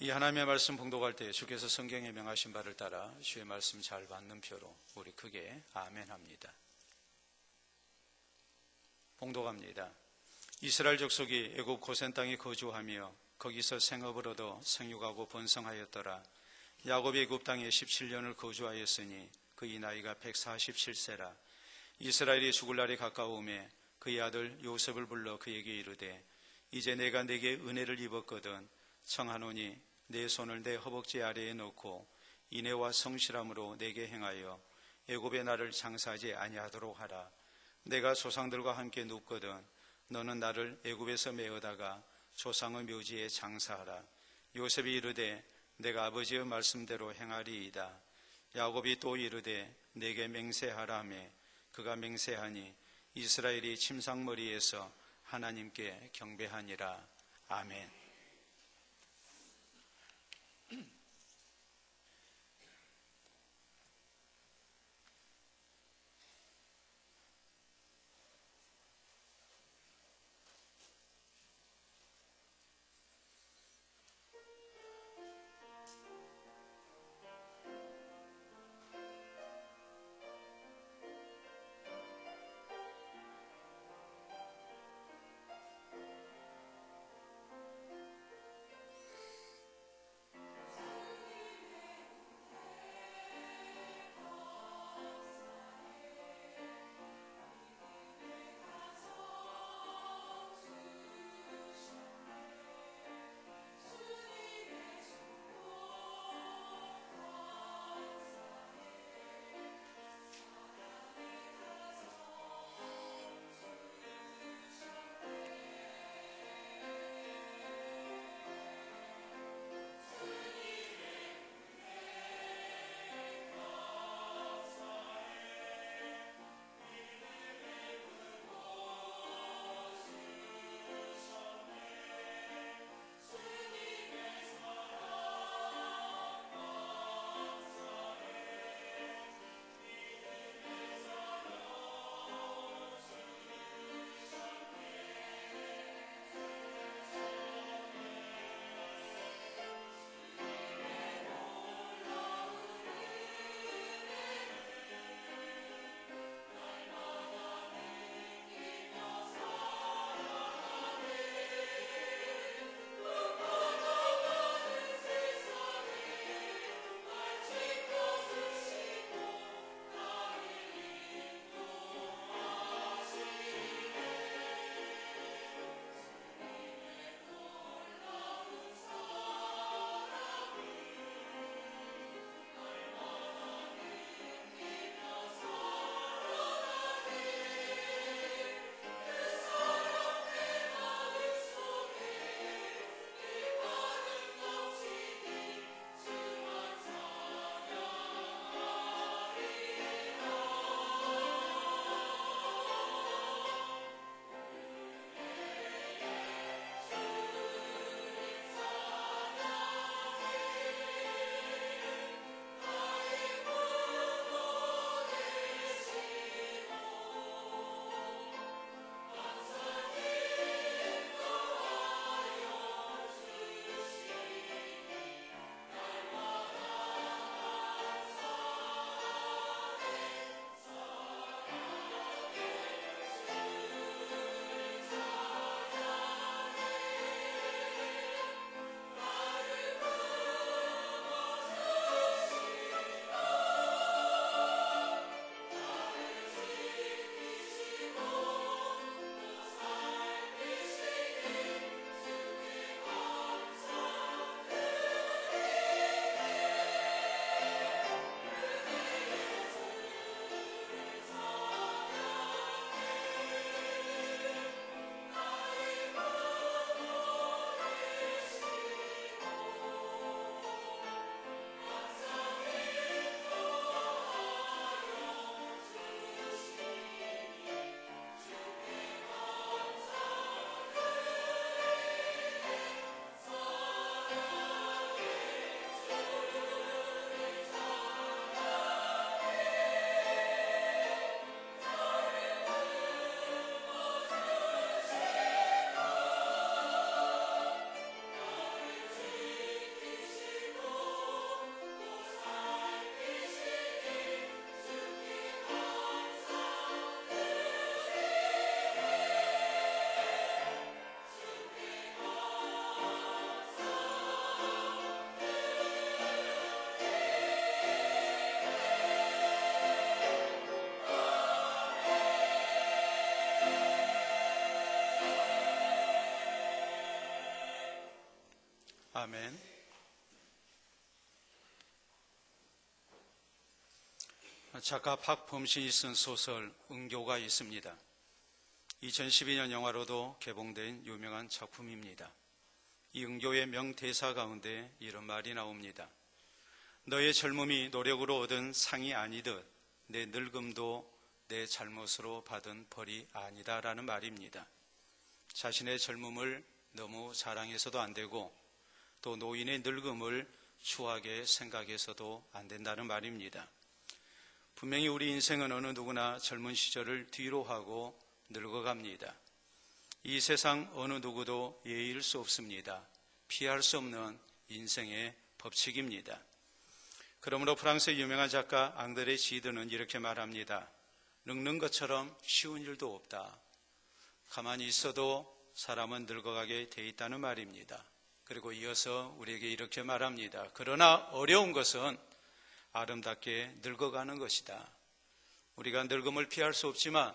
이 하나님의 말씀 봉독할 때 주께서 성경에 명하신 바를 따라 주의 말씀 잘 받는 표로 우리 크게 아멘합니다. 봉독합니다. 이스라엘 족속이 애굽 고센 땅에 거주하며 거기서 생업을 얻어 생육하고 번성하였더라. 야곱이 애굽 땅에 17년을 거주하였으니 그의 나이가 147세라. 이스라엘이 죽을 날이 가까우매 그의 아들 요셉을 불러 그에게 이르되 이제 내가 네게 은혜를 입었거든 청하노니 내 손을 내 허벅지 아래에 놓고 인애와 성실함으로 내게 행하여 애굽의 나를 장사하지 아니하도록 하라. 내가 조상들과 함께 눕거든 너는 나를 애굽에서 메어다가 조상의 묘지에 장사하라. 요셉이 이르되 내가 아버지의 말씀대로 행하리이다. 야곱이 또 이르되 내게 맹세하라 하매 그가 맹세하니 이스라엘이 침상머리에서 하나님께 경배하니라. 아멘. 아멘. 작가 박범신이 쓴 소설 은교가 있습니다. 2012년 영화로도 개봉된 유명한 작품입니다. 이 은교의 명대사 가운데 이런 말이 나옵니다. 너의 젊음이 노력으로 얻은 상이 아니듯 내 늙음도 내 잘못으로 받은 벌이 아니다 라는 말입니다. 자신의 젊음을 너무 자랑해서도 안 되고 또 노인의 늙음을 추하게 생각해서도 안 된다는 말입니다. 분명히 우리 인생은 어느 누구나 젊은 시절을 뒤로하고 늙어갑니다. 이 세상 어느 누구도 예의일 수 없습니다. 피할 수 없는 인생의 법칙입니다. 그러므로 프랑스의 유명한 작가 앙드레 지드는 이렇게 말합니다. 늙는 것처럼 쉬운 일도 없다. 가만히 있어도 사람은 늙어가게 돼 있다는 말입니다. 그리고 이어서 우리에게 이렇게 말합니다. 그러나 어려운 것은 아름답게 늙어가는 것이다. 우리가 늙음을 피할 수 없지만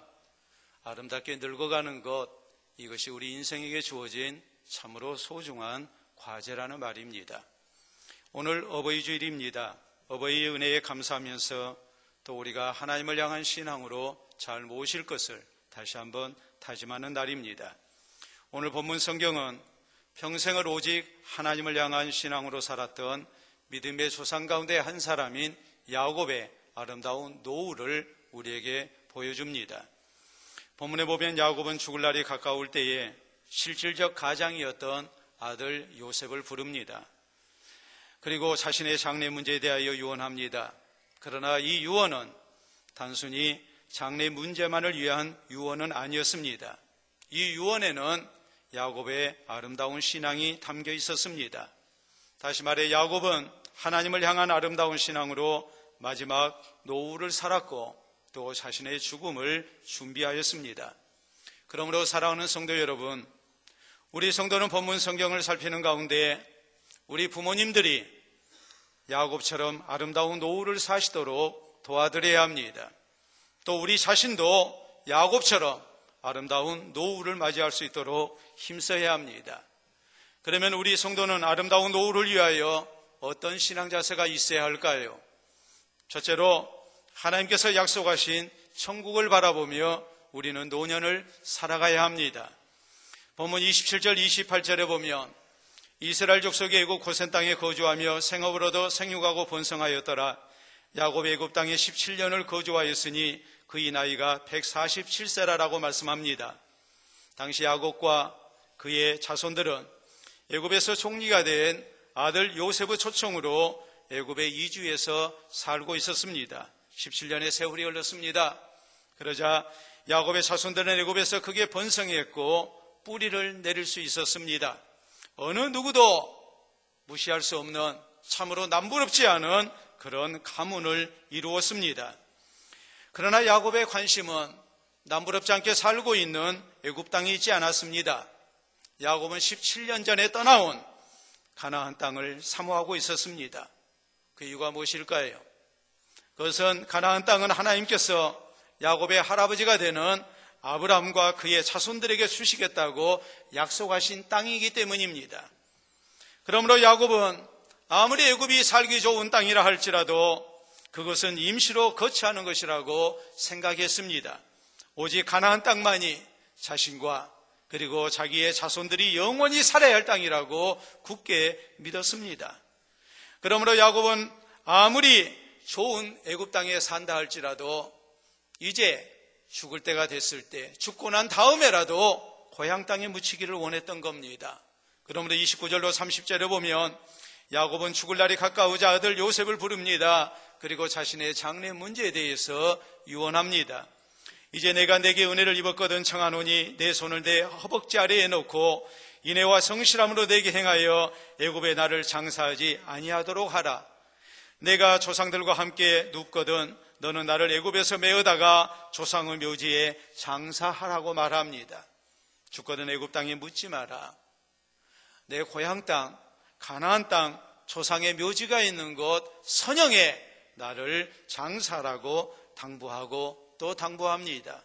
아름답게 늙어가는 것, 이것이 우리 인생에게 주어진 참으로 소중한 과제라는 말입니다. 오늘 어버이 주일입니다. 어버이의 은혜에 감사하면서 또 우리가 하나님을 향한 신앙으로 잘 모실 것을 다시 한번 다짐하는 날입니다. 오늘 본문 성경은 평생을 오직 하나님을 향한 신앙으로 살았던 믿음의 조상 가운데 한 사람인 야곱의 아름다운 노후를 우리에게 보여줍니다. 본문에 보면 야곱은 죽을 날이 가까울 때에 실질적 가장이었던 아들 요셉을 부릅니다. 그리고 자신의 장래 문제에 대하여 유언합니다. 그러나 이 유언은 단순히 장래 문제만을 위한 유언은 아니었습니다. 이 유언에는 야곱의 아름다운 신앙이 담겨 있었습니다. 다시 말해 야곱은 하나님을 향한 아름다운 신앙으로 마지막 노후를 살았고 또 자신의 죽음을 준비하였습니다. 그러므로 사랑하는 성도 여러분, 우리 성도는 본문 성경을 살피는 가운데 우리 부모님들이 야곱처럼 아름다운 노후를 사시도록 도와드려야 합니다. 또 우리 자신도 야곱처럼 아름다운 노후를 맞이할 수 있도록 힘써야 합니다. 그러면 우리 성도는 아름다운 노후를 위하여 어떤 신앙 자세가 있어야 할까요? 첫째로 하나님께서 약속하신 천국을 바라보며 우리는 노년을 살아가야 합니다. 본문 27절 28절에 보면 이스라엘 족속이 애굽 고센 땅에 거주하며 생업을 얻어 생육하고 번성하였더라. 야곱이 애굽 땅에 17년을 거주하였으니 그의 나이가 147세라라고 말씀합니다. 당시 야곱과 그의 자손들은 애굽에서 총리가 된 아들 요셉의 초청으로 애굽에 이주해서 살고 있었습니다. 17년의 세월이 흘렀습니다. 그러자 야곱의 자손들은 애굽에서 크게 번성했고 뿌리를 내릴 수 있었습니다. 어느 누구도 무시할 수 없는 참으로 남부럽지 않은 그런 가문을 이루었습니다. 그러나 야곱의 관심은 남부럽지 않게 살고 있는 애굽 땅에 있지 않았습니다. 야곱은 17년 전에 떠나온 가나안 땅을 사모하고 있었습니다. 그 이유가 무엇일까요? 그것은 가나안 땅은 하나님께서 야곱의 할아버지가 되는 아브라함과 그의 자손들에게 주시겠다고 약속하신 땅이기 때문입니다. 그러므로 야곱은 아무리 애굽이 살기 좋은 땅이라 할지라도 그것은 임시로 거치하는 것이라고 생각했습니다. 오직 가나안 땅만이 자신과 그리고 자기의 자손들이 영원히 살아야 할 땅이라고 굳게 믿었습니다. 그러므로 야곱은 아무리 좋은 애굽 땅에 산다 할지라도 이제 죽을 때가 됐을 때 죽고 난 다음에라도 고향 땅에 묻히기를 원했던 겁니다. 그러므로 29절로 30절에 보면 야곱은 죽을 날이 가까우자 아들 요셉을 부릅니다. 그리고 자신의 장래 문제에 대해서 유언합니다. 이제 내가 내게 은혜를 입었거든 청하노니 내 손을 내 허벅지 아래에 놓고 인애와 성실함으로 내게 행하여 애굽에 나를 장사하지 아니하도록 하라. 내가 조상들과 함께 눕거든 너는 나를 애굽에서 메어다가 조상의 묘지에 장사하라고 말합니다. 죽거든 애굽 땅에 묻지 마라. 내 고향 땅 가나안 땅 조상의 묘지가 있는 곳 선영에 나를 장사하라고 당부하고 또 당부합니다.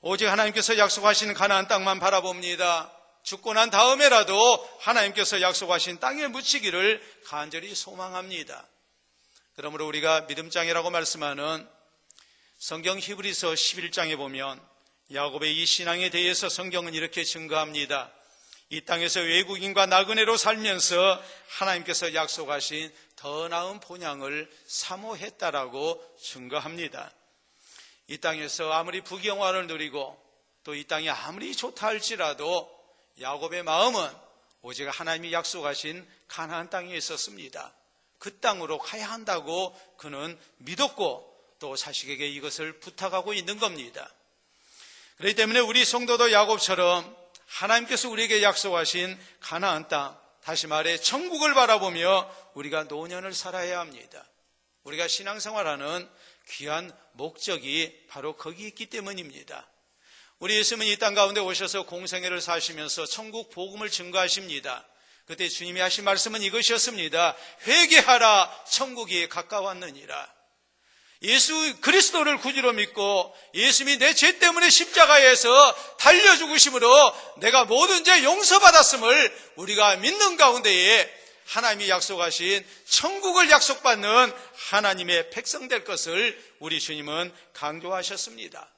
오직 하나님께서 약속하신 가나안 땅만 바라봅니다. 죽고 난 다음에라도 하나님께서 약속하신 땅에 묻히기를 간절히 소망합니다. 그러므로 우리가 믿음장이라고 말씀하는 성경 히브리서 11장에 보면 야곱의 이 신앙에 대해서 성경은 이렇게 증거합니다. 이 땅에서 외국인과 나그네로 살면서 하나님께서 약속하신 더 나은 본향을 사모했다라고 증거합니다. 이 땅에서 아무리 부경화를 누리고 또 이 땅이 아무리 좋다 할지라도 야곱의 마음은 오직 하나님이 약속하신 가나안 땅에 있었습니다. 그 땅으로 가야 한다고 그는 믿었고 또 자식에게 이것을 부탁하고 있는 겁니다. 그렇기 때문에 우리 성도도 야곱처럼 하나님께서 우리에게 약속하신 가나안 땅, 다시 말해 천국을 바라보며 우리가 노년을 살아야 합니다. 우리가 신앙생활하는 귀한 목적이 바로 거기 있기 때문입니다. 우리 예수님은 이 땅 가운데 오셔서 공생애를 사시면서 천국 복음을 증거하십니다. 그때 주님이 하신 말씀은 이것이었습니다. 회개하라, 천국이 가까웠느니라. 예수 그리스도를 구주로 믿고 예수님이 내 죄 때문에 십자가에서 달려 죽으심으로 내가 모든 죄 용서받았음을 우리가 믿는 가운데에 하나님이 약속하신 천국을 약속받는 하나님의 백성 될 것을 우리 주님은 강조하셨습니다.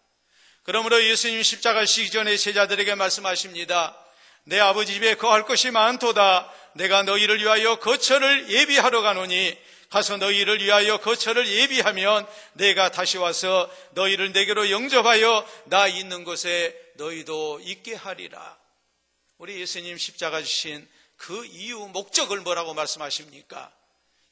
그러므로 예수님 십자가 지기 전에 제자들에게 말씀하십니다. 내 아버지 집에 거할 것이 많도다. 내가 너희를 위하여 거처를 예비하러 가노니 가서 너희를 위하여 거처를 예비하면 내가 다시 와서 너희를 내게로 영접하여 나 있는 곳에 너희도 있게 하리라. 우리 예수님 십자가 지신 그 이유 목적을 뭐라고 말씀하십니까?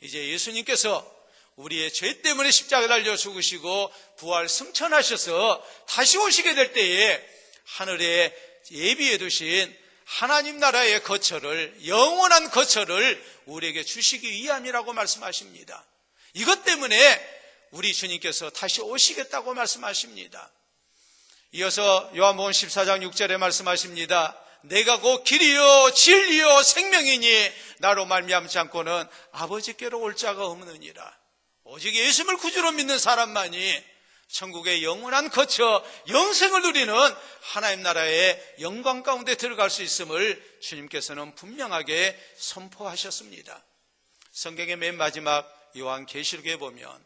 이제 예수님께서 우리의 죄 때문에 십자가에 달려 죽으시고 부활 승천하셔서 다시 오시게 될 때에 하늘에 예비해 두신 하나님 나라의 거처를, 영원한 거처를 우리에게 주시기 위함이라고 말씀하십니다. 이것 때문에 우리 주님께서 다시 오시겠다고 말씀하십니다. 이어서 요한복음 14장 6절에 말씀하십니다. 내가 곧 길이요 진리요 생명이니 나로 말미암지 않고는 아버지께로 올 자가 없느니라. 오직 예수님을 구주로 믿는 사람만이 천국의 영원한 거처, 영생을 누리는 하나님 나라의 영광 가운데 들어갈 수 있음을 주님께서는 분명하게 선포하셨습니다. 성경의 맨 마지막 요한계시록에 보면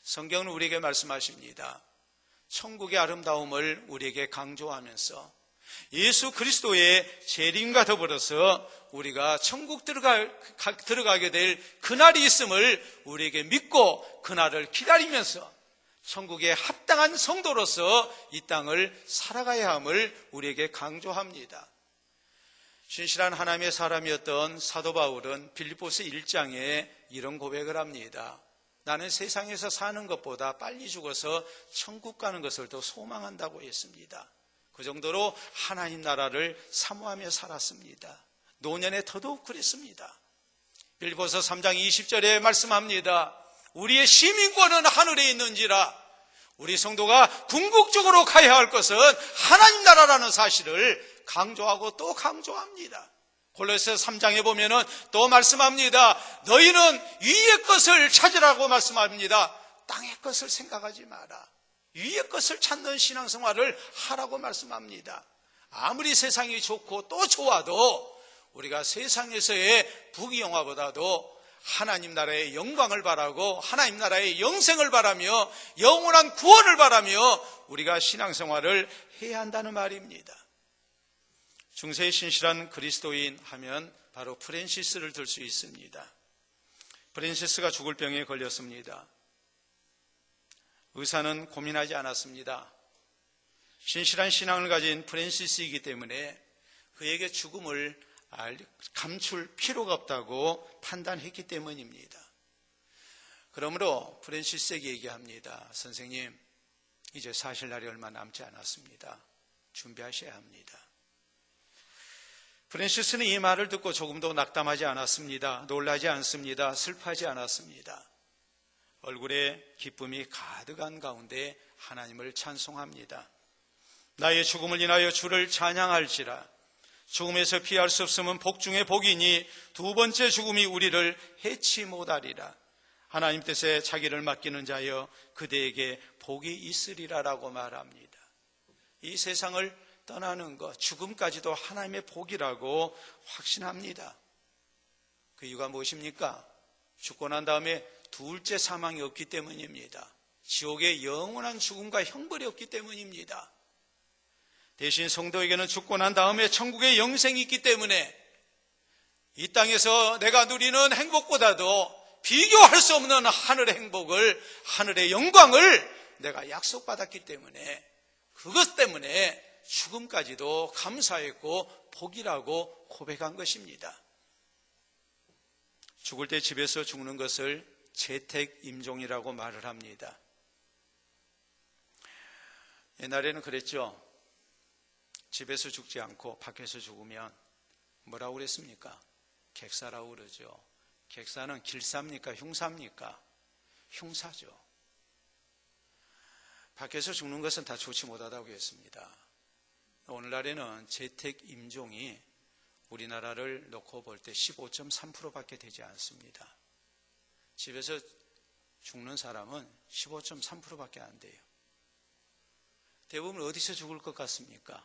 성경은 우리에게 말씀하십니다. 천국의 아름다움을 우리에게 강조하면서 예수 그리스도의 재림과 더불어서 우리가 천국 들어가게 될 그날이 있음을 우리에게 믿고 그날을 기다리면서 천국에 합당한 성도로서 이 땅을 살아가야 함을 우리에게 강조합니다. 신실한 하나님의 사람이었던 사도 바울은 빌립보서 1장에 이런 고백을 합니다. 나는 세상에서 사는 것보다 빨리 죽어서 천국 가는 것을 더 소망한다고 했습니다. 그 정도로 하나님 나라를 사모하며 살았습니다. 노년에 더더욱 그랬습니다. 빌립보서 3장 20절에 말씀합니다. 우리의 시민권은 하늘에 있는지라. 우리 성도가 궁극적으로 가야 할 것은 하나님 나라라는 사실을 강조하고 또 강조합니다. 골로새서 3장에 보면은 또 말씀합니다. 너희는 위의 것을 찾으라고 말씀합니다. 땅의 것을 생각하지 마라. 위의 것을 찾는 신앙생활을 하라고 말씀합니다. 아무리 세상이 좋고 또 좋아도 우리가 세상에서의 부귀영화보다도 하나님 나라의 영광을 바라고 하나님 나라의 영생을 바라며 영원한 구원을 바라며 우리가 신앙생활을 해야 한다는 말입니다. 중세의 신실한 그리스도인 하면 바로 프랜시스를 들 수 있습니다. 프랜시스가 죽을 병에 걸렸습니다. 의사는 고민하지 않았습니다. 신실한 신앙을 가진 프랜시스이기 때문에 그에게 죽음을 감출 필요가 없다고 판단했기 때문입니다. 그러므로 프랜시스에게 얘기합니다. 선생님, 이제 사실 날이 얼마 남지 않았습니다. 준비하셔야 합니다. 프랜시스는 이 말을 듣고 조금도 낙담하지 않았습니다. 놀라지 않습니다. 슬퍼하지 않았습니다. 얼굴에 기쁨이 가득한 가운데 하나님을 찬송합니다. 나의 죽음을 인하여 주를 찬양할지라. 죽음에서 피할 수 없으면 복 중에 복이니 두 번째 죽음이 우리를 해치 못하리라. 하나님 뜻에 자기를 맡기는 자여 그대에게 복이 있으리라라고 말합니다. 이 세상을 떠나는 것, 죽음까지도 하나님의 복이라고 확신합니다. 그 이유가 무엇입니까? 죽고 난 다음에 둘째 사망이 없기 때문입니다. 지옥의 영원한 죽음과 형벌이 없기 때문입니다. 대신 성도에게는 죽고 난 다음에 천국의 영생이 있기 때문에 이 땅에서 내가 누리는 행복보다도 비교할 수 없는 하늘의 행복을, 하늘의 영광을 내가 약속받았기 때문에, 그것 때문에 죽음까지도 감사했고 복이라고 고백한 것입니다. 죽을 때 집에서 죽는 것을 재택임종이라고 말을 합니다. 옛날에는 그랬죠. 집에서 죽지 않고 밖에서 죽으면 뭐라고 그랬습니까? 객사라고 그러죠. 객사는 길사입니까? 흉사입니까? 흉사죠. 밖에서 죽는 것은 다 좋지 못하다고 했습니다. 오늘날에는 재택임종이 우리나라를 놓고 볼 때 15.3%밖에 되지 않습니다. 집에서 죽는 사람은 15.3%밖에 안 돼요. 대부분 어디서 죽을 것 같습니까?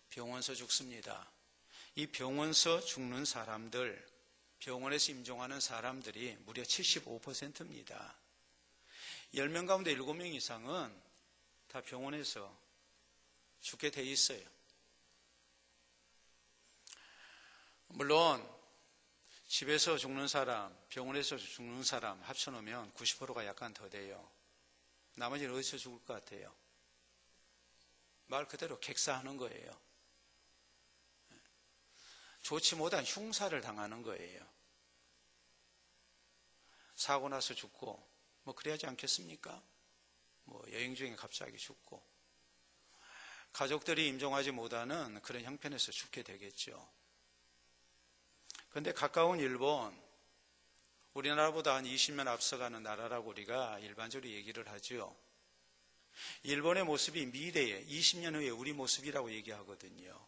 병원에서 죽습니다. 이 병원에서 죽는 사람들, 병원에서 임종하는 사람들이 무려 75%입니다. 10명 가운데 7명 이상은 다 병원에서 죽게 돼 있어요. 물론 집에서 죽는 사람, 병원에서 죽는 사람 합쳐놓으면 90%가 약간 더 돼요. 나머지는 어디서 죽을 것 같아요? 말 그대로 객사하는 거예요. 좋지 못한 흉사를 당하는 거예요. 사고 나서 죽고 뭐 그래야지 않겠습니까? 뭐 여행 중에 갑자기 죽고 가족들이 임종하지 못하는 그런 형편에서 죽게 되겠죠. 그런데 가까운 일본, 우리나라보다 한 20년 앞서가는 나라라고 우리가 일반적으로 얘기를 하죠. 일본의 모습이 미래에 20년 후에 우리 모습이라고 얘기하거든요.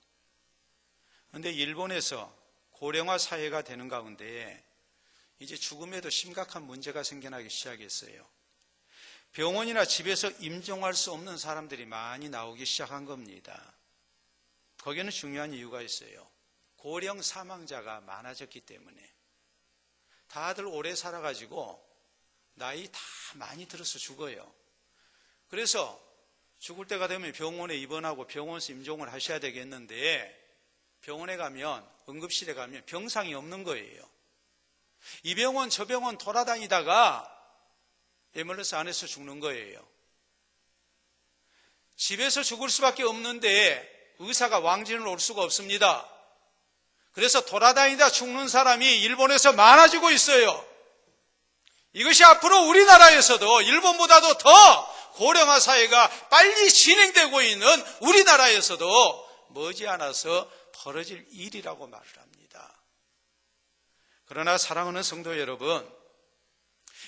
그런데 일본에서 고령화 사회가 되는 가운데 이제 죽음에도 심각한 문제가 생겨나기 시작했어요. 병원이나 집에서 임종할 수 없는 사람들이 많이 나오기 시작한 겁니다. 거기에는 중요한 이유가 있어요. 고령 사망자가 많아졌기 때문에. 다들 오래 살아가지고 나이 다 많이 들어서 죽어요. 그래서 죽을 때가 되면 병원에 입원하고 병원에서 임종을 하셔야 되겠는데, 병원에 가면, 응급실에 가면 병상이 없는 거예요. 이 병원 저 병원 돌아다니다가 앰뷸런스 안에서 죽는 거예요. 집에서 죽을 수밖에 없는데 의사가 왕진을 올 수가 없습니다. 그래서 돌아다니다 죽는 사람이 일본에서 많아지고 있어요. 이것이 앞으로 우리나라에서도 일본보다도 더 고령화 사회가 빨리 진행되고 있는 우리나라에서도 머지않아서 벌어질 일이라고 말을 합니다. 그러나 사랑하는 성도 여러분,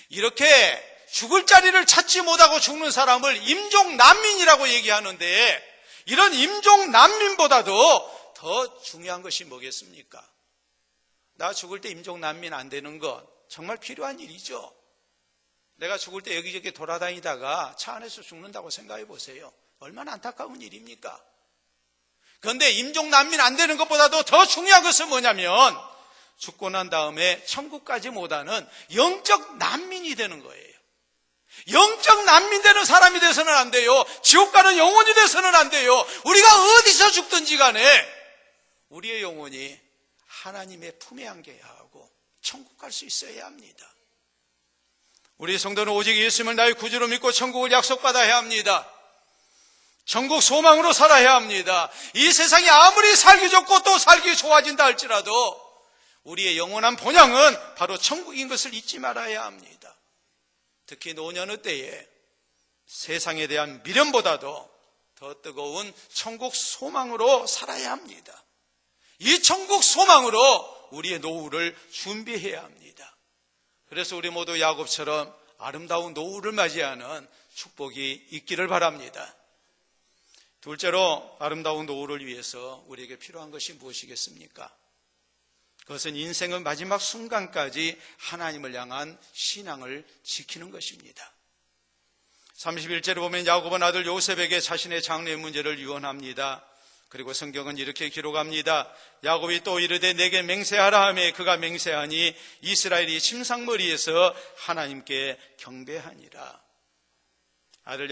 이렇게 죽을 자리를 찾지 못하고 죽는 사람을 임종난민이라고 얘기하는데, 이런 임종난민보다도 더 중요한 것이 뭐겠습니까? 나 죽을 때 임종난민 안 되는 것 정말 필요한 일이죠. 내가 죽을 때 여기저기 돌아다니다가 차 안에서 죽는다고 생각해 보세요. 얼마나 안타까운 일입니까? 그런데 임종난민 안 되는 것보다도 더 중요한 것은 뭐냐면, 죽고 난 다음에 천국까지 못하는 영적 난민이 되는 거예요. 영적 난민 되는 사람이 돼서는 안 돼요. 지옥 가는 영혼이 돼서는 안 돼요. 우리가 어디서 죽든지 간에 우리의 영혼이 하나님의 품에 안겨야 하고 천국 갈 수 있어야 합니다. 우리 성도는 오직 예수님을 나의 구주로 믿고 천국을 약속받아야 합니다. 천국 소망으로 살아야 합니다. 이 세상이 아무리 살기 좋고 또 살기 좋아진다 할지라도 우리의 영원한 본향은 바로 천국인 것을 잊지 말아야 합니다. 특히 노년의 때에 세상에 대한 미련보다도 더 뜨거운 천국 소망으로 살아야 합니다. 이 천국 소망으로 우리의 노후를 준비해야 합니다. 그래서 우리 모두 야곱처럼 아름다운 노후를 맞이하는 축복이 있기를 바랍니다. 둘째로, 아름다운 노후를 위해서 우리에게 필요한 것이 무엇이겠습니까? 그것은 인생의 마지막 순간까지 하나님을 향한 신앙을 지키는 것입니다. 31절에 보면 야곱은 아들 요셉에게 자신의 장래의 문제를 유언합니다. 그리고 성경은 이렇게 기록합니다. 야곱이 또 이르되 내게 맹세하라 하매 그가 맹세하니 이스라엘이 침상머리에서 하나님께 경배하니라. 아들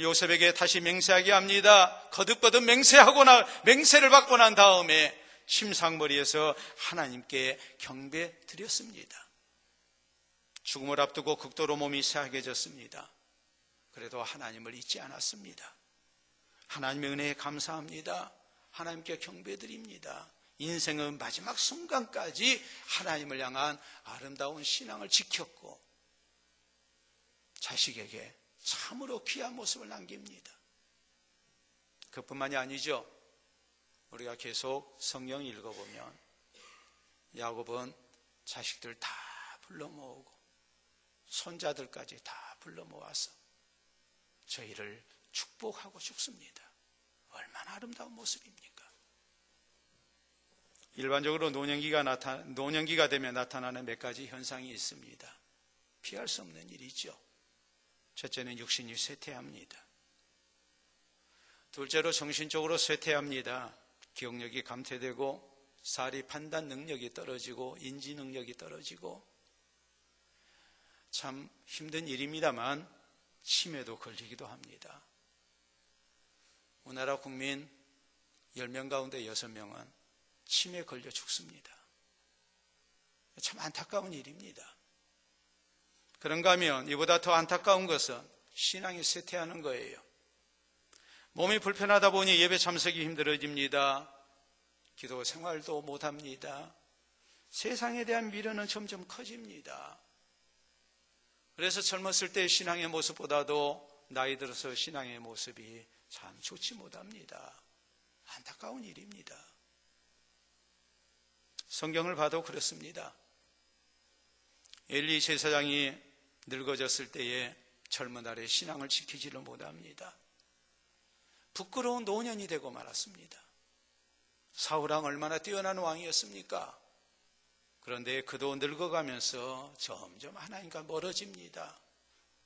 요셉에게 다시 맹세하게 합니다. 거듭거듭 맹세를 받고 난 다음에 침상머리에서 하나님께 경배 드렸습니다. 죽음을 앞두고 극도로 몸이 쇠약해졌습니다. 그래도 하나님을 잊지 않았습니다. 하나님의 은혜에 감사합니다. 하나님께 경배드립니다. 인생의 마지막 순간까지 하나님을 향한 아름다운 신앙을 지켰고 자식에게 참으로 귀한 모습을 남깁니다. 그뿐만이 아니죠. 우리가 계속 성경 읽어보면 야곱은 자식들 다 불러 모으고 손자들까지 다 불러 모아서 저희를 축복하고 죽습니다. 얼마나 아름다운 모습입니까? 일반적으로 노년기가 되면 나타나는 몇 가지 현상이 있습니다. 피할 수 없는 일이죠. 첫째는 육신이 쇠퇴합니다. 둘째로 정신적으로 쇠퇴합니다. 기억력이 감퇴되고 사리 판단 능력이 떨어지고 인지 능력이 떨어지고 참 힘든 일입니다만 치매도 걸리기도 합니다. 우리나라 국민 10명 가운데 6명은 치매에 걸려 죽습니다. 참 안타까운 일입니다. 그런가 하면 이보다 더 안타까운 것은 신앙이 쇠퇴하는 거예요. 몸이 불편하다 보니 예배 참석이 힘들어집니다. 기도 생활도 못합니다. 세상에 대한 미련은 점점 커집니다. 그래서 젊었을 때의 신앙의 모습보다도 나이 들어서 신앙의 모습이 참 좋지 못합니다. 안타까운 일입니다. 성경을 봐도 그렇습니다. 엘리 제사장이 늙어졌을 때에 젊은 날에 신앙을 지키지를 못합니다. 부끄러운 노년이 되고 말았습니다. 사울왕 얼마나 뛰어난 왕이었습니까? 그런데 그도 늙어가면서 점점 하나님과 멀어집니다.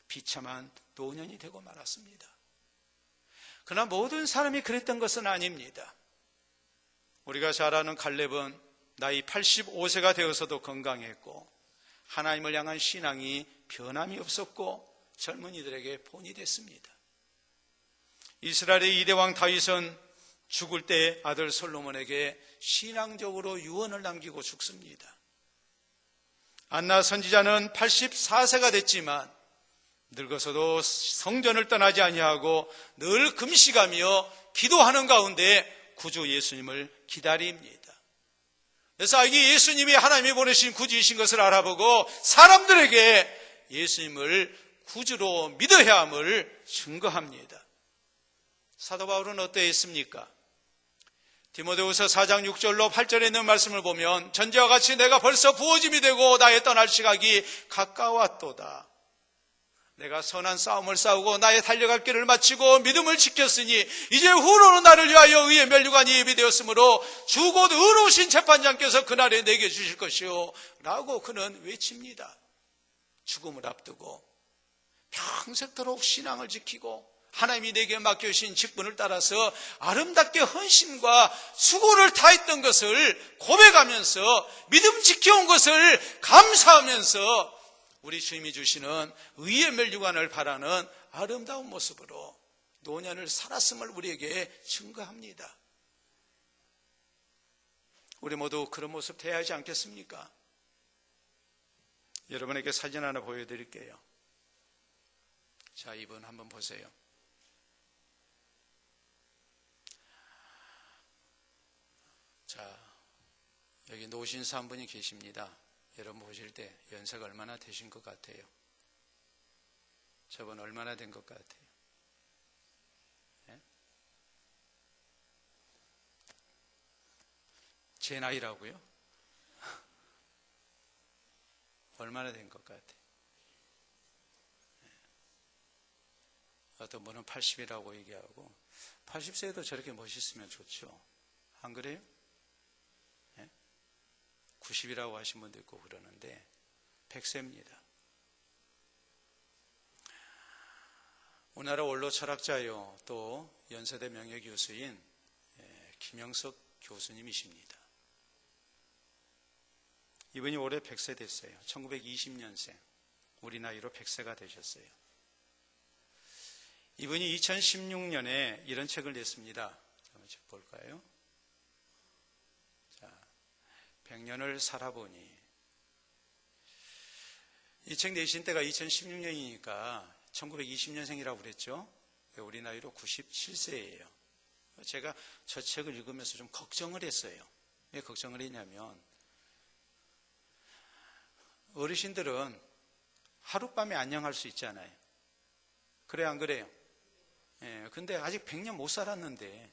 비참한 노년이 되고 말았습니다. 그러나 모든 사람이 그랬던 것은 아닙니다. 우리가 잘 아는 갈렙은 나이 85세가 되어서도 건강했고 하나님을 향한 신앙이 변함이 없었고 젊은이들에게 본이 됐습니다. 이스라엘의 2대 왕 다윗은 죽을 때 아들 솔로몬에게 신앙적으로 유언을 남기고 죽습니다. 안나 선지자는 84세가 됐지만 늙어서도 성전을 떠나지 아니하고 늘 금식하며 기도하는 가운데 구주 예수님을 기다립니다. 그래서 이 예수님이 하나님이 보내신 구주이신 것을 알아보고 사람들에게 예수님을 구주로 믿어야 함을 증거합니다. 사도 바울은 어떠했습니까? 디모데후서 4장 6절로 8절에 있는 말씀을 보면 전제와 같이 내가 벌써 부어짐이 되고 나의 떠날 시각이 가까웠도다. 내가 선한 싸움을 싸우고 나의 달려갈 길을 마치고 믿음을 지켰으니 이제 후로는 나를 위하여 의의 면류관이 예비되었으므로 주 곧 의로우신 재판장께서 그날에 내게 주실 것이요 라고 그는 외칩니다. 죽음을 앞두고 평생도록 신앙을 지키고 하나님이 내게 맡겨주신 직분을 따라서 아름답게 헌신과 수고를 다했던 것을 고백하면서 믿음 지켜온 것을 감사하면서 우리 주님이 주시는 의의 면류관을 바라는 아름다운 모습으로 노년을 살았음을 우리에게 증거합니다. 우리 모두 그런 모습 되어야 하지 않겠습니까? 여러분에게 사진 하나 보여드릴게요. 자, 이분 한번 보세요. 자, 여기 노신사 한 분이 계십니다. 여러분 보실 때 연세가 얼마나 되신 것 같아요? 저분 얼마나 된 것 같아요? 네? 제 나이라고요? 얼마나 된 것 같아요? 네. 어떤 분은 80이라고 얘기하고 80세에도 저렇게 멋있으면 좋죠. 안 그래요? 90이라고 하신 분도 있고 그러는데 100세입니다. 우리나라 원로 철학자요 또 연세대 명예교수인 김영석 교수님이십니다. 이분이 올해 100세 됐어요. 1920년생. 우리 나이로 100세가 되셨어요. 이분이 2016년에 이런 책을 냈습니다. 한번 볼까요? 자, 100년을 살아보니. 이 책 내신 때가 2016년이니까 1920년생이라고 그랬죠. 우리 나이로 97세예요. 제가 저 책을 읽으면서 좀 걱정을 했어요. 왜 걱정을 했냐면 어르신들은 하룻밤에 안녕할 수 있잖아요. 그래 안 그래요? 근데 아직 100년 못 살았는데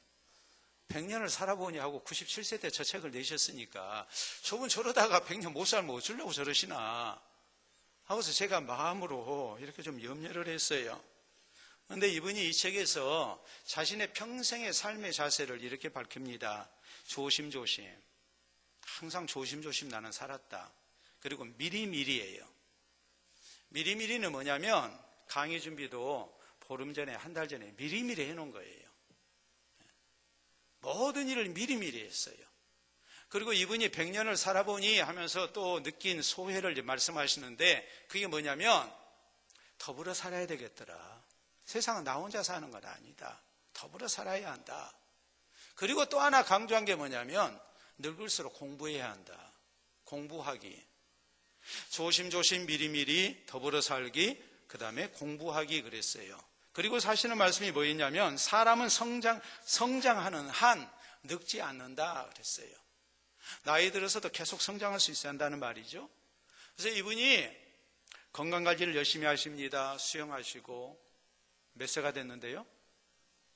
100년을 살아보니 하고 97세 때 저 책을 내셨으니까 저분 저러다가 100년 못 살면 어쩌려고 저러시나 하고서 제가 마음으로 이렇게 좀 염려를 했어요. 그런데 이분이 이 책에서 자신의 평생의 삶의 자세를 이렇게 밝힙니다. 조심조심. 항상 조심조심 나는 살았다. 그리고 미리미리예요. 미리미리는 뭐냐면 강의 준비도 보름 전에 한 달 전에 미리미리 해놓은 거예요. 모든 일을 미리미리 했어요. 그리고 이분이 100년을 살아보니 하면서 또 느낀 소회를 말씀하시는데 그게 뭐냐면 더불어 살아야 되겠더라. 세상은 나 혼자 사는 건 아니다. 더불어 살아야 한다. 그리고 또 하나 강조한 게 뭐냐면 늙을수록 공부해야 한다. 공부하기. 조심조심 미리미리 더불어 살기, 그 다음에 공부하기 그랬어요. 그리고 사시는 말씀이 뭐였냐면 사람은 성장하는 한 늙지 않는다 그랬어요. 나이 들어서도 계속 성장할 수 있어야 한다는 말이죠. 그래서 이분이 건강관리를 열심히 하십니다. 수영하시고 몇 세가 됐는데요?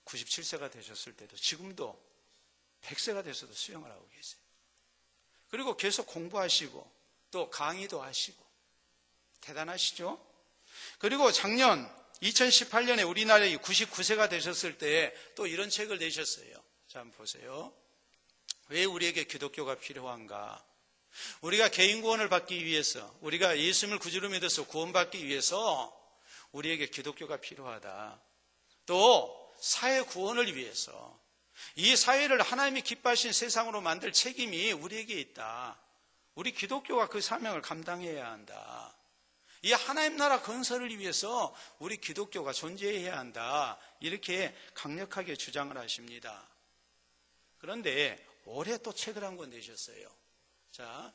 97세가 되셨을 때도 지금도 100세가 돼서도 수영을 하고 계세요. 그리고 계속 공부하시고 또 강의도 하시고 대단하시죠? 그리고 작년 2018년에 우리나라에 99세가 되셨을 때 또 이런 책을 내셨어요. 자, 한번 보세요. 왜 우리에게 기독교가 필요한가? 우리가 개인 구원을 받기 위해서, 우리가 예수님을 구주로 믿어서 구원받기 위해서 우리에게 기독교가 필요하다. 또 사회 구원을 위해서 이 사회를 하나님이 기뻐하신 세상으로 만들 책임이 우리에게 있다. 우리 기독교가 그 사명을 감당해야 한다. 이 하나님 나라 건설을 위해서 우리 기독교가 존재해야 한다. 이렇게 강력하게 주장을 하십니다. 그런데 올해 또 책을 한 권 내셨어요. 자,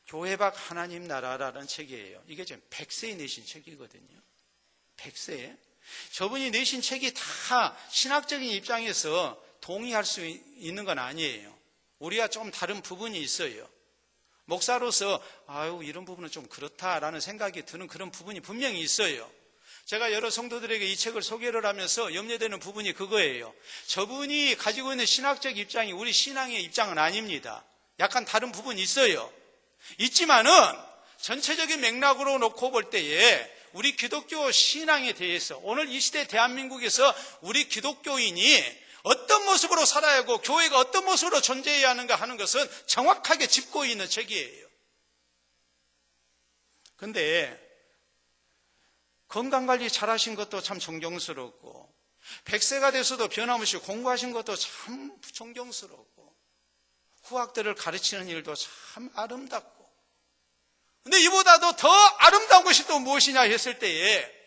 교회 밖 하나님 나라라는 책이에요. 이게 지금 100세에 내신 책이거든요. 100세. 저분이 내신 책이 다 신학적인 입장에서 동의할 수 있는 건 아니에요. 우리가 좀 다른 부분이 있어요. 목사로서 이런 부분은 좀 그렇다라는 생각이 드는 그런 부분이 분명히 있어요. 제가 여러 성도들에게 이 책을 소개를 하면서 염려되는 부분이 그거예요. 저분이 가지고 있는 신학적 입장이 우리 신앙의 입장은 아닙니다. 약간 다른 부분이 있어요. 있지만은 전체적인 맥락으로 놓고 볼 때에 우리 기독교 신앙에 대해서 오늘 이 시대 대한민국에서 우리 기독교인이 어떤 모습으로 살아야 하고 교회가 어떤 모습으로 존재해야 하는가 하는 것은 정확하게 짚고 있는 책이에요. 그런데 건강관리 잘하신 것도 참 존경스럽고 100세가 돼서도 변함없이 공부하신 것도 참 존경스럽고 후학들을 가르치는 일도 참 아름답고 근데 이보다도 더 아름다운 것이 또 무엇이냐 했을 때에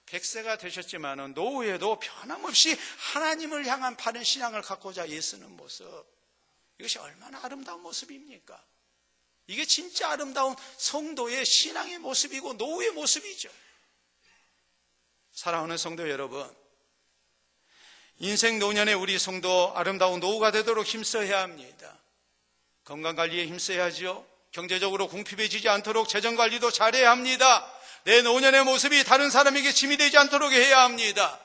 100세가 되셨지만 노후에도 변함없이 하나님을 향한 바른 신앙을 갖고자 애쓰는 모습, 이것이 얼마나 아름다운 모습입니까? 이게 진짜 아름다운 성도의 신앙의 모습이고 노후의 모습이죠. 사랑하는 성도 여러분, 인생 노년에 우리 성도 아름다운 노후가 되도록 힘써야 합니다. 건강관리에 힘써야죠. 경제적으로 궁핍해지지 않도록 재정관리도 잘해야 합니다. 내 노년의 모습이 다른 사람에게 짐이 되지 않도록 해야 합니다.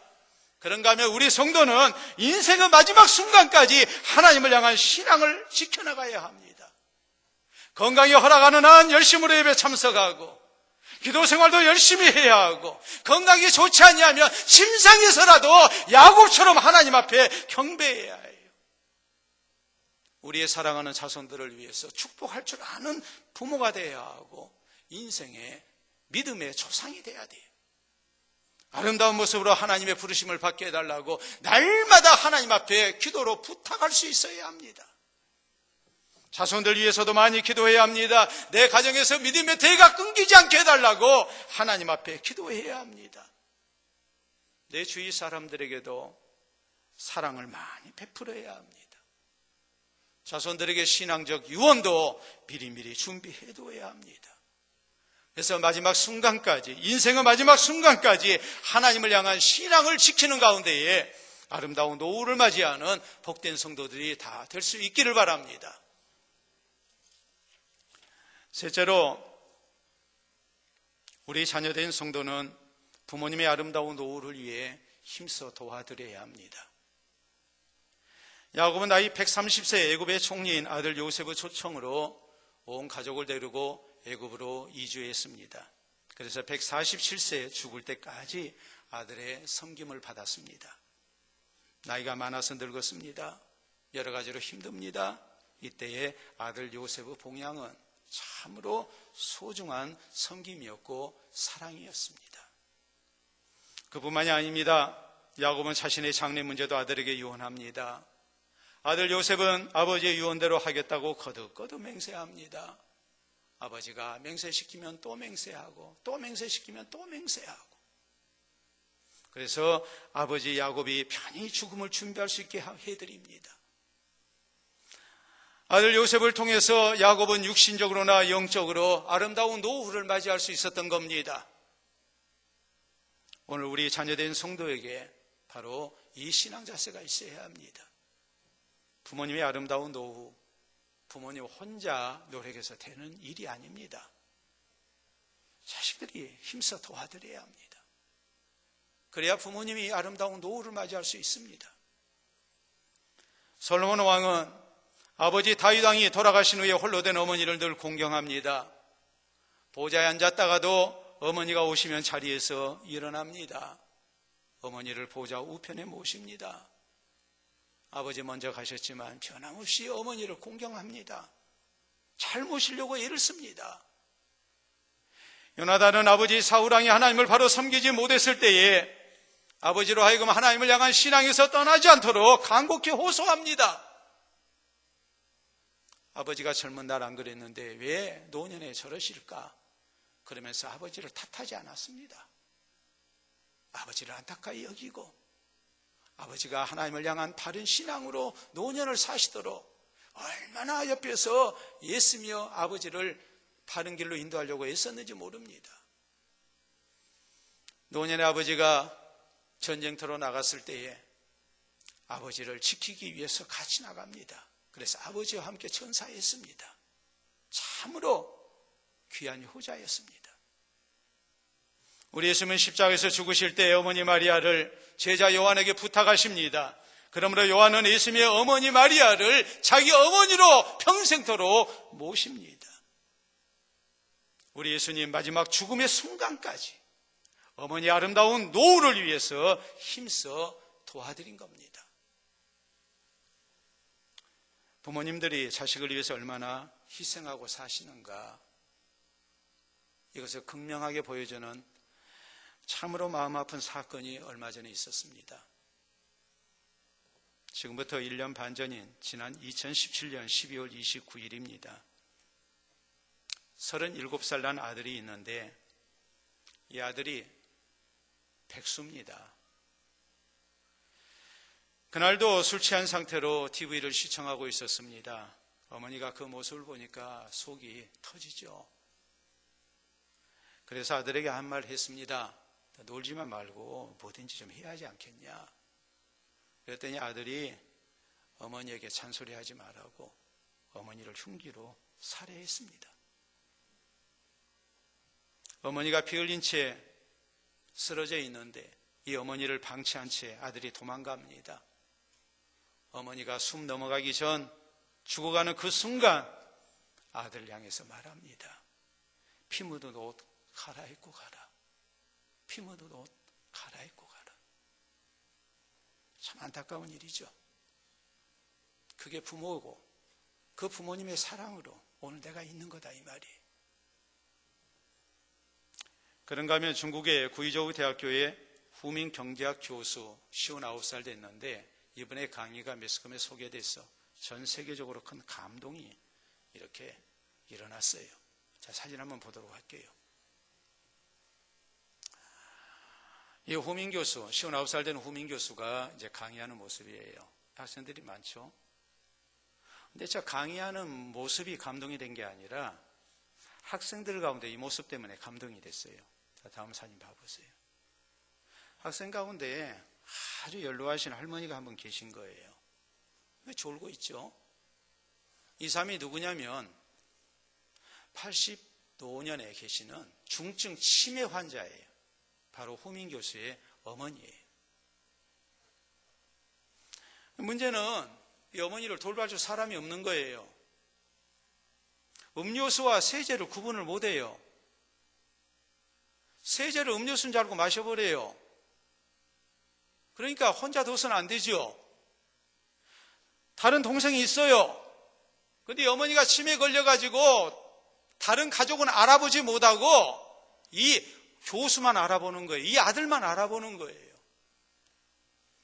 그런가 하면 우리 성도는 인생의 마지막 순간까지 하나님을 향한 신앙을 지켜나가야 합니다. 건강이 허락하는 한 열심으로 예배 참석하고 기도 생활도 열심히 해야 하고 건강이 좋지 않냐면 침상에서라도 야곱처럼 하나님 앞에 경배해야 해요. 우리의 사랑하는 자손들을 위해서 축복할 줄 아는 부모가 되어야 하고 인생의 믿음의 조상이 돼야 돼요. 아름다운 모습으로 하나님의 부르심을 받게 해달라고 날마다 하나님 앞에 기도로 부탁할 수 있어야 합니다. 자손들 위해서도 많이 기도해야 합니다. 내 가정에서 믿음의 대가 끊기지 않게 해달라고 하나님 앞에 기도해야 합니다. 내 주위 사람들에게도 사랑을 많이 베풀어야 합니다. 자손들에게 신앙적 유언도 미리미리 준비해둬야 합니다. 그래서 마지막 순간까지, 인생의 마지막 순간까지 하나님을 향한 신앙을 지키는 가운데에 아름다운 노후를 맞이하는 복된 성도들이 다 될 수 있기를 바랍니다. 셋째로, 우리 자녀된 성도는 부모님의 아름다운 노후를 위해 힘써 도와드려야 합니다. 야곱은 나이 130세 애굽의 총리인 아들 요셉의 초청으로 온 가족을 데리고 애굽으로 이주했습니다. 그래서 147세에 죽을 때까지 아들의 섬김을 받았습니다. 나이가 많아서 늙었습니다. 여러 가지로 힘듭니다. 이때의 아들 요셉의 봉양은 참으로 소중한 섬김이었고 사랑이었습니다. 그뿐만이 아닙니다. 야곱은 자신의 장래 문제도 아들에게 유언합니다. 아들 요셉은 아버지의 유언대로 하겠다고 거듭거듭 맹세합니다. 아버지가 맹세시키면 또 맹세하고 또 맹세시키면 또 맹세하고, 그래서 아버지 야곱이 편히 죽음을 준비할 수 있게 해드립니다. 아들 요셉을 통해서 야곱은 육신적으로나 영적으로 아름다운 노후를 맞이할 수 있었던 겁니다. 오늘 우리 자녀된 성도에게 바로 이 신앙 자세가 있어야 합니다. 부모님의 아름다운 노후, 부모님 혼자 노력해서 되는 일이 아닙니다. 자식들이 힘써 도와드려야 합니다. 그래야 부모님이 아름다운 노후를 맞이할 수 있습니다. 솔로몬 왕은 아버지 다윗 왕이 돌아가신 후에 홀로 된 어머니를 늘 공경합니다. 보좌에 앉았다가도 어머니가 오시면 자리에서 일어납니다. 어머니를 보좌 우편에 모십니다. 아버지 먼저 가셨지만 변함없이 어머니를 공경합니다. 잘 모시려고 애를 씁니다. 요나단은 아버지 사울왕이 하나님을 바로 섬기지 못했을 때에 아버지로 하여금 하나님을 향한 신앙에서 떠나지 않도록 간곡히 호소합니다. 아버지가 젊은 날 안 그랬는데 왜 노년에 저러실까? 그러면서 아버지를 탓하지 않았습니다. 아버지를 안타까이 여기고 아버지가 하나님을 향한 바른 신앙으로 노년을 사시도록 얼마나 옆에서 애쓰며 아버지를 바른 길로 인도하려고 애썼는지 모릅니다. 노년의 아버지가 전쟁터로 나갔을 때에 아버지를 지키기 위해서 같이 나갑니다. 그래서 아버지와 함께 전사했습니다. 참으로 귀한 효자였습니다. 우리 예수님은 십자가에서 죽으실 때 어머니 마리아를 제자 요한에게 부탁하십니다. 그러므로 요한은 예수님의 어머니 마리아를 자기 어머니로 평생토록 모십니다. 우리 예수님 마지막 죽음의 순간까지 어머니 아름다운 노후를 위해서 힘써 도와드린 겁니다. 부모님들이 자식을 위해서 얼마나 희생하고 사시는가, 이것을 극명하게 보여주는 참으로 마음 아픈 사건이 얼마 전에 있었습니다. 지금부터 1년 반 전인 지난 2017년 12월 29일입니다. 37살 난 아들이 있는데 이 아들이 백수입니다. 그날도 술 취한 상태로 TV를 시청하고 있었습니다. 어머니가 그 모습을 보니까 속이 터지죠. 그래서 아들에게 한 말 했습니다. 놀지만 말고 뭐든지 좀 해야 하지 않겠냐. 그랬더니 아들이 어머니에게 잔소리하지 말라고 어머니를 흉기로 살해했습니다. 어머니가 피 흘린 채 쓰러져 있는데 이 어머니를 방치한 채 아들이 도망갑니다. 어머니가 숨 넘어가기 전 죽어가는 그 순간 아들을 향해서 말합니다. 피 묻은 옷 갈아입고 가라. 피 묻은 옷 갈아입고 가라. 참 안타까운 일이죠. 그게 부모고 그 부모님의 사랑으로 오늘 내가 있는 거다 이 말이에요. 그런가 하면 중국의 구이저우 대학교에 후민 경제학 교수 59살 됐는데 이번에 강의가 매스컴에 소개돼서 전 세계적으로 큰 감동이 이렇게 일어났어요. 자, 사진 한번 보도록 할게요. 이 후민 교수, 59살 된 후민 교수가 이제 강의하는 모습이에요. 학생들이 많죠. 근데 저 강의하는 모습이 감동이 된 게 아니라 학생들 가운데 이 모습 때문에 감동이 됐어요. 자, 다음 사진 봐보세요. 학생 가운데 아주 연로하신 할머니가 한 분 계신 거예요. 왜 졸고 있죠? 이 사람이 누구냐면 80노년에 계시는 중증 치매 환자예요. 바로 후민 교수의 어머니예요. 문제는 이 어머니를 돌봐줄 사람이 없는 거예요. 음료수와 세제를 구분을 못해요. 세제를 음료수인 줄 알고 마셔버려요. 그러니까 혼자 둬서는 안 되죠. 다른 동생이 있어요. 근데 어머니가 치매에 걸려가지고 다른 가족은 알아보지 못하고 이 교수만 알아보는 거예요. 이 아들만 알아보는 거예요.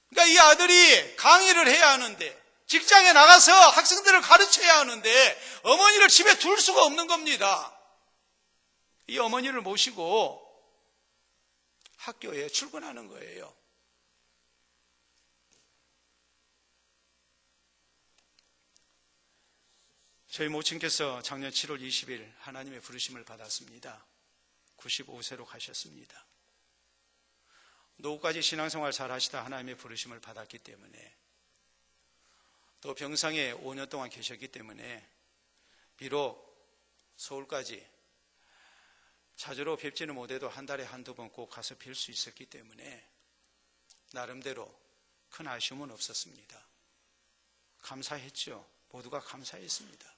그러니까 이 아들이 강의를 해야 하는데, 직장에 나가서 학생들을 가르쳐야 하는데 어머니를 집에 둘 수가 없는 겁니다. 이 어머니를 모시고 학교에 출근하는 거예요. 저희 모친께서 작년 7월 20일 하나님의 부르심을 받았습니다. 95세로 가셨습니다. 노후까지 신앙생활 잘 하시다 하나님의 부르심을 받았기 때문에, 또 병상에 5년 동안 계셨기 때문에 비록 서울까지 자주로 뵙지는 못해도 한 달에 한두 번 꼭 가서 뵐 수 있었기 때문에 나름대로 큰 아쉬움은 없었습니다. 감사했죠. 모두가 감사했습니다.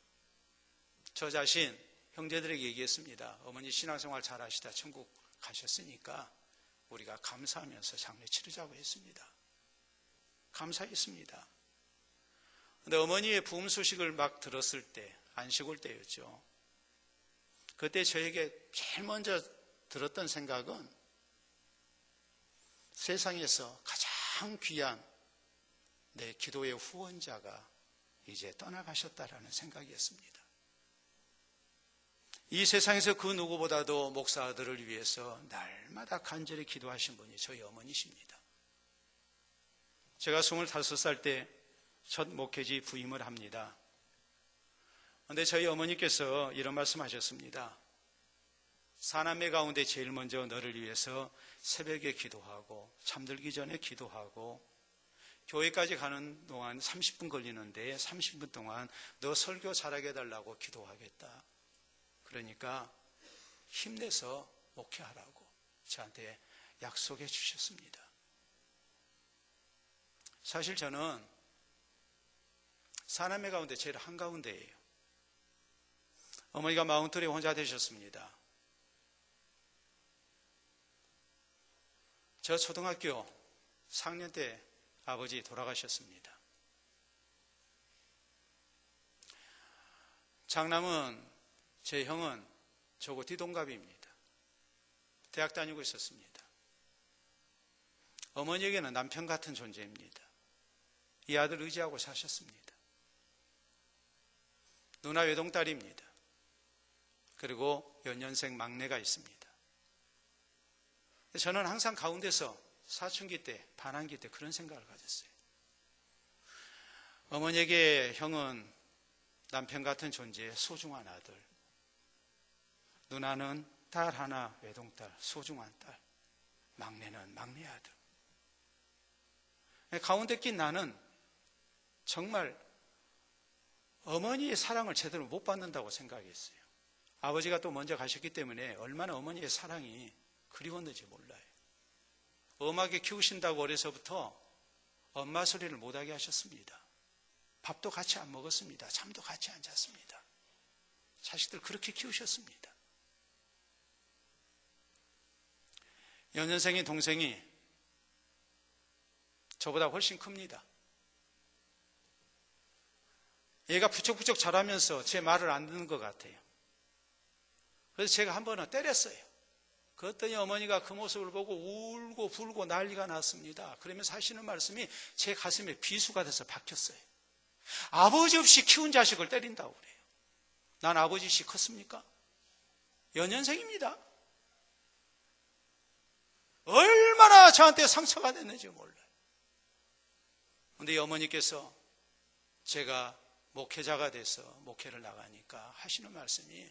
저 자신 형제들에게 얘기했습니다. 어머니 신앙생활 잘 하시다 천국 가셨으니까 우리가 감사하면서 장례 치르자고 했습니다. 감사했습니다. 그런데 어머니의 부음 소식을 막 들었을 때, 안식올 때였죠. 그때 저에게 제일 먼저 들었던 생각은 세상에서 가장 귀한 내 기도의 후원자가 이제 떠나가셨다라는 생각이었습니다. 이 세상에서 그 누구보다도 목사들을 위해서 날마다 간절히 기도하신 분이 저희 어머니십니다. 제가 25살 때 첫 목회지 부임을 합니다. 그런데 저희 어머니께서 이런 말씀하셨습니다. 사남매 가운데 제일 먼저 너를 위해서 새벽에 기도하고 잠들기 전에 기도하고 교회까지 가는 동안 30분 걸리는데 30분 동안 너 설교 잘하게 해달라고 기도하겠다. 그러니까 힘내서 목회하라고 저한테 약속해 주셨습니다. 사실 저는 사남매 가운데 제일 한가운데예요. 어머니가 마운트에 혼자 되셨습니다. 저 초등학교 4학년 때 아버지 돌아가셨습니다. 장남은, 제 형은 저하고 띠동갑입니다. 대학 다니고 있었습니다. 어머니에게는 남편 같은 존재입니다. 이 아들 의지하고 사셨습니다. 누나 외동딸입니다. 그리고 연년생 막내가 있습니다. 저는 항상 가운데서 사춘기 때, 반항기 때 그런 생각을 가졌어요. 어머니에게 형은 남편 같은 존재의 소중한 아들, 누나는 딸 하나 외동딸, 소중한 딸, 막내는 막내 아들. 가운데 낀 나는 정말 어머니의 사랑을 제대로 못 받는다고 생각했어요. 아버지가 또 먼저 가셨기 때문에 얼마나 어머니의 사랑이 그리웠는지 몰라요. 엄하게 키우신다고 어려서부터 엄마 소리를 못하게 하셨습니다. 밥도 같이 안 먹었습니다. 잠도 같이 안 잤습니다. 자식들 그렇게 키우셨습니다. 연년생인 동생이 저보다 훨씬 큽니다. 얘가 부쩍부쩍 자라면서 제 말을 안 듣는 것 같아요. 그래서 제가 한 번은 때렸어요. 그랬더니 어머니가 그 모습을 보고 울고 불고 난리가 났습니다. 그러면서 하시는 말씀이 제 가슴에 비수가 돼서 박혔어요. 아버지 없이 키운 자식을 때린다고 그래요. 난 아버지 없이 컸습니까? 연년생입니다. 얼마나 저한테 상처가 됐는지 몰라요. 그런데 이 어머니께서 제가 목회자가 돼서 목회를 나가니까 하시는 말씀이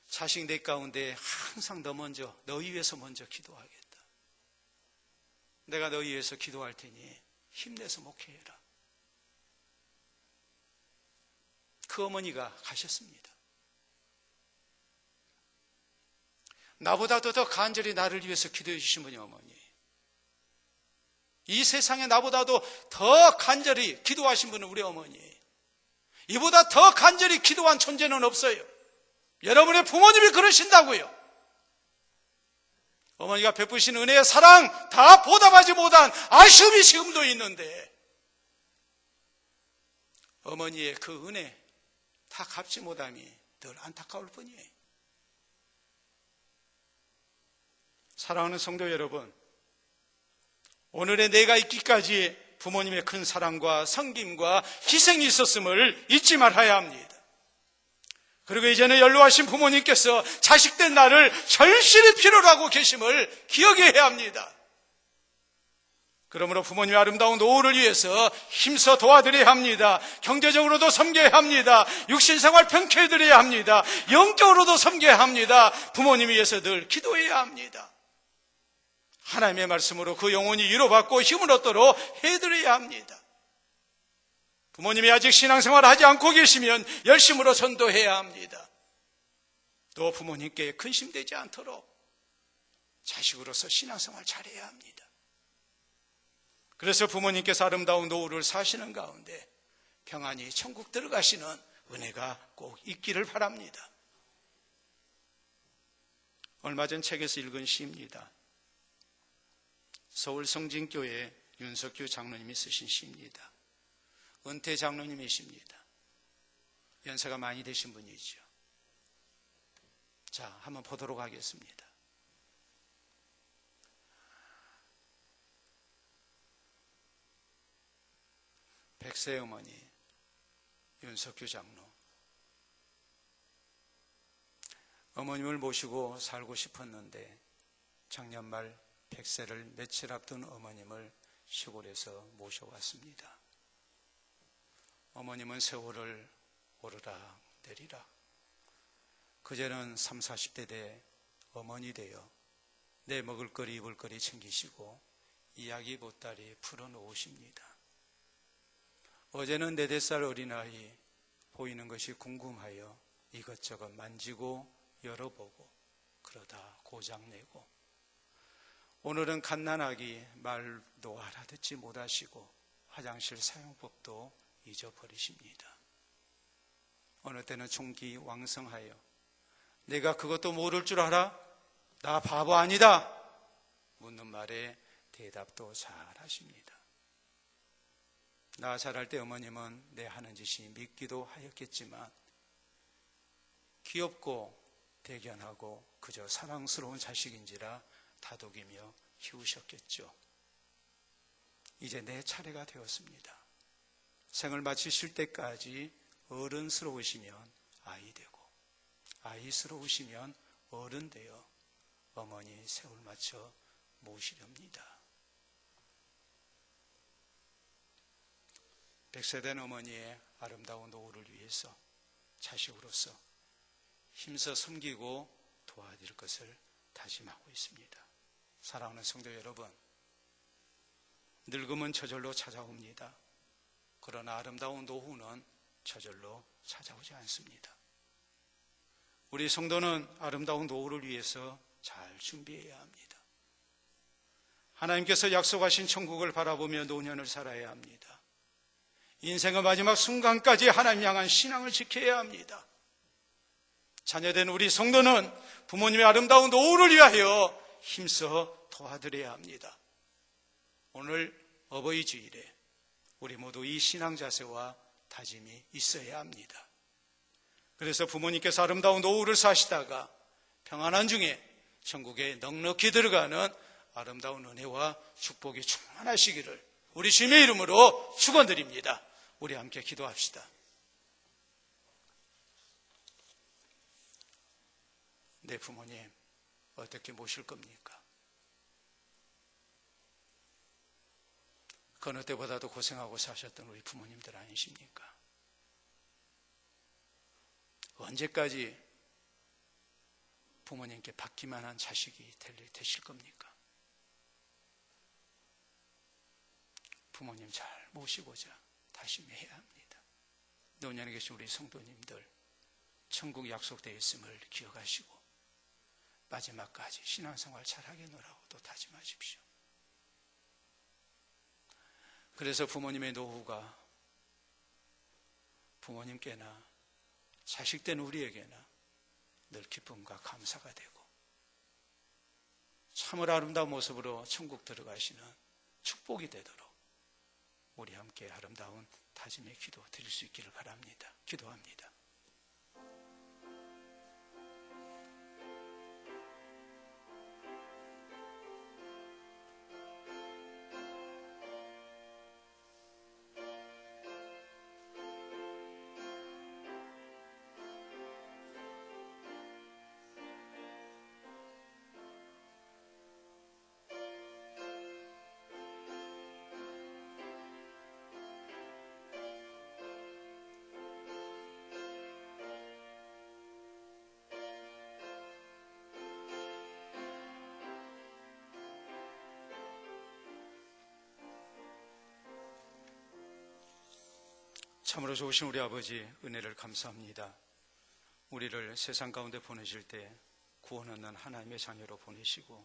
자식 내 가운데 항상 너희 위해서 먼저 기도하겠다. 내가 너희 위해서 기도할 테니 힘내서 목회해라. 그 어머니가 가셨습니다. 나보다도 더 간절히 나를 위해서 기도해 주신 분이 어머니예요. 이 세상에 나보다도 더 간절히 기도하신 분은 우리 어머니예요. 이보다 더 간절히 기도한 존재는 없어요. 여러분의 부모님이 그러신다고요. 어머니가 베푸신 은혜의 사랑 다 보답하지 못한 아쉬움이 지금도 있는데 어머니의 그 은혜 다 갚지 못함이 늘 안타까울 뿐이에요. 사랑하는 성도 여러분, 오늘의 내가 있기까지 부모님의 큰 사랑과 섬김과 희생이 있었음을 잊지 말아야 합니다. 그리고 이제는 연로하신 부모님께서 자식된 나를 절실히 필요로 하고 계심을 기억해야 합니다. 그러므로 부모님의 아름다운 노후를 위해서 힘써 도와드려야 합니다. 경제적으로도 섬겨야 합니다. 육신생활 편케해드려야 합니다. 영적으로도 섬겨야 합니다. 부모님을 위해서 늘 기도해야 합니다. 하나님의 말씀으로 그 영혼이 위로받고 힘을 얻도록 해드려야 합니다. 부모님이 아직 신앙생활을 하지 않고 계시면 열심으로 전도해야 합니다. 또 부모님께 근심되지 않도록 자식으로서 신앙생활 잘해야 합니다. 그래서 부모님께서 아름다운 노후를 사시는 가운데 평안히 천국 들어가시는 은혜가 꼭 있기를 바랍니다. 얼마 전 책에서 읽은 시입니다. 서울 성진교회 윤석규 장로님이 쓰신 시입니다. 은퇴 장로님이십니다. 연세가 많이 되신 분이죠. 자, 한번 보도록 하겠습니다. 백세 어머니 윤석규 장로. 어머님을 모시고 살고 싶었는데 작년 말 100세를 며칠 앞둔 어머님을 시골에서 모셔왔습니다. 어머님은 세월을 오르락 내리락 그제는 30, 40대 돼 어머니 되어 내 먹을거리 입을거리 챙기시고 이야기 보따리 풀어놓으십니다. 어제는 4살 어린아이 보이는 것이 궁금하여 이것저것 만지고 열어보고 그러다 고장내고 오늘은 갓난아기 말도 알아듣지 못하시고 화장실 사용법도 잊어버리십니다. 어느 때는 총기 왕성하여 내가 그것도 모를 줄 알아? 나 바보 아니다. 묻는 말에 대답도 잘 하십니다. 나 자랄 때 어머님은 내 하는 짓이 믿기도 하였겠지만 귀엽고 대견하고 그저 사랑스러운 자식인지라 다독이며 키우셨겠죠. 이제 내 차례가 되었습니다. 생을 마치실 때까지 어른스러우시면 아이 되고 아이스러우시면 어른 되어 어머니 세월 맞춰 모시렵니다. 100세 된 어머니의 아름다운 노후를 위해서 자식으로서 힘써 섬기고 도와드릴 것을 다짐하고 있습니다. 사랑하는 성도 여러분, 늙음은 저절로 찾아옵니다. 그러나 아름다운 노후는 저절로 찾아오지 않습니다. 우리 성도는 아름다운 노후를 위해서 잘 준비해야 합니다. 하나님께서 약속하신 천국을 바라보며 노년을 살아야 합니다. 인생의 마지막 순간까지 하나님 향한 신앙을 지켜야 합니다. 자녀된 우리 성도는 부모님의 아름다운 노후를 위하여 힘써 도와드려야 합니다. 오늘 어버이 주일에 우리 모두 이 신앙 자세와 다짐이 있어야 합니다. 그래서 부모님께서 아름다운 노후를 사시다가 평안한 중에 천국에 넉넉히 들어가는 아름다운 은혜와 축복이 충만하시기를 우리 주님의 이름으로 축원드립니다. 우리 함께 기도합시다. 내 부모님 어떻게 모실 겁니까? 그 어느 때보다도 고생하고 사셨던 우리 부모님들 아니십니까? 언제까지 부모님께 받기만 한 자식이 되실 겁니까? 부모님 잘 모시고자 다짐해야 합니다. 노년에 계신 우리 성도님들 천국 약속되어 있음을 기억하시고 마지막까지 신앙생활 잘하게 노라고 또 다짐하십시오. 그래서 부모님의 노후가 부모님께나 자식된 우리에게나 늘 기쁨과 감사가 되고 참으로 아름다운 모습으로 천국 들어가시는 축복이 되도록 우리 함께 아름다운 다짐의 기도 드릴 수 있기를 바랍니다. 기도합니다. 참으로 좋으신 우리 아버지 은혜를 감사합니다. 우리를 세상 가운데 보내실 때 구원 얻는 하나님의 자녀로 보내시고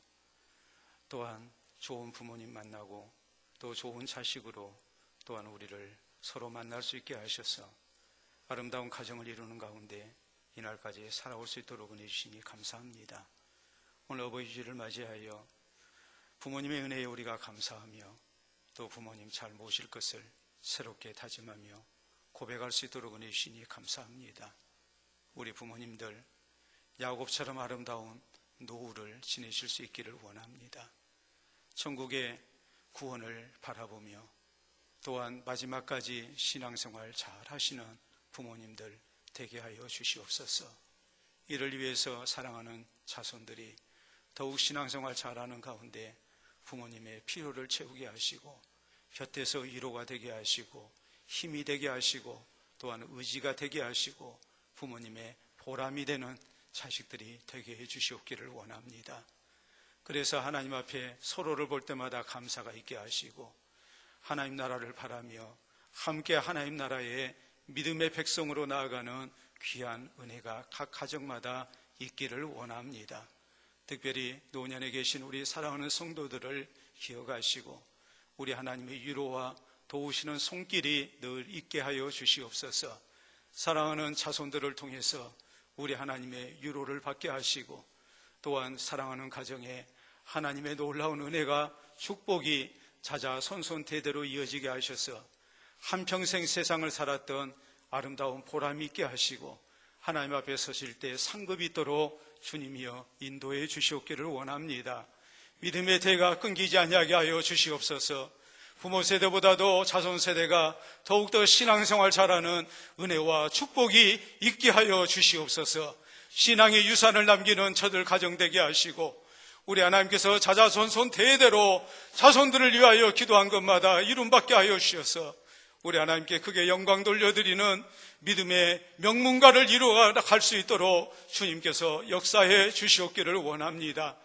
또한 좋은 부모님 만나고 또 좋은 자식으로 또한 우리를 서로 만날 수 있게 하셔서 아름다운 가정을 이루는 가운데 이날까지 살아올 수 있도록 은혜 주시니 감사합니다. 오늘 어버이주를 맞이하여 부모님의 은혜에 우리가 감사하며 또 부모님 잘 모실 것을 새롭게 다짐하며 고백할 수 있도록 은혜 주시니 감사합니다. 우리 부모님들 야곱처럼 아름다운 노후를 지내실 수 있기를 원합니다. 천국의 구원을 바라보며 또한 마지막까지 신앙생활 잘 하시는 부모님들 되게 하여 주시옵소서. 이를 위해서 사랑하는 자손들이 더욱 신앙생활 잘하는 가운데 부모님의 필요를 채우게 하시고 곁에서 위로가 되게 하시고 힘이 되게 하시고 또한 의지가 되게 하시고 부모님의 보람이 되는 자식들이 되게 해 주시옵기를 원합니다. 그래서 하나님 앞에 서로를 볼 때마다 감사가 있게 하시고 하나님 나라를 바라며 함께 하나님 나라의 믿음의 백성으로 나아가는 귀한 은혜가 각 가정마다 있기를 원합니다. 특별히 노년에 계신 우리 사랑하는 성도들을 기억하시고 우리 하나님의 위로와 도우시는 손길이 늘 있게 하여 주시옵소서. 사랑하는 자손들을 통해서 우리 하나님의 위로를 받게 하시고 또한 사랑하는 가정에 하나님의 놀라운 은혜가 축복이 자자손손 대대로 이어지게 하셔서 한평생 세상을 살았던 아름다운 보람이 있게 하시고 하나님 앞에 서실 때 상급이 있도록 주님이여 인도해 주시옵기를 원합니다. 믿음의 대가 끊기지 아니하게 하여 주시옵소서. 부모 세대보다도 자손 세대가 더욱더 신앙생활 잘하는 은혜와 축복이 있게 하여 주시옵소서. 신앙의 유산을 남기는 저들 가정 되게 하시고 우리 하나님께서 자자손손 대대로 자손들을 위하여 기도한 것마다 이룸받게 하여 주셔서 우리 하나님께 크게 영광 돌려드리는 믿음의 명문가를 이루어갈 수 있도록 주님께서 역사해 주시옵기를 원합니다.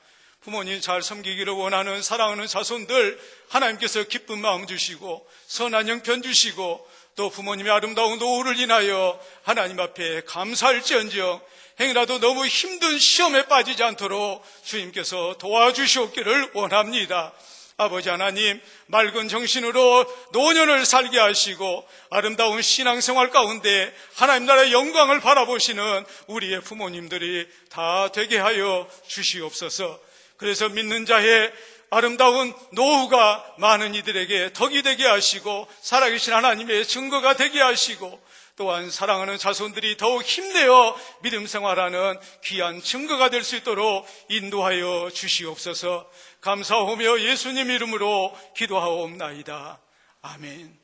부모님 잘 섬기기를 원하는 사랑하는 자손들 하나님께서 기쁜 마음 주시고 선한 형편 주시고 또 부모님의 아름다운 노후를 인하여 하나님 앞에 감사할지언정 행여라도 너무 힘든 시험에 빠지지 않도록 주님께서 도와주시옵기를 원합니다. 아버지 하나님, 맑은 정신으로 노년을 살게 하시고 아름다운 신앙생활 가운데 하나님 나라의 영광을 바라보시는 우리의 부모님들이 다 되게 하여 주시옵소서. 그래서 믿는 자의 아름다운 노후가 많은 이들에게 덕이 되게 하시고 살아계신 하나님의 증거가 되게 하시고 또한 사랑하는 자손들이 더욱 힘내어 믿음 생활하는 귀한 증거가 될 수 있도록 인도하여 주시옵소서. 감사하며 예수님 이름으로 기도하옵나이다. 아멘.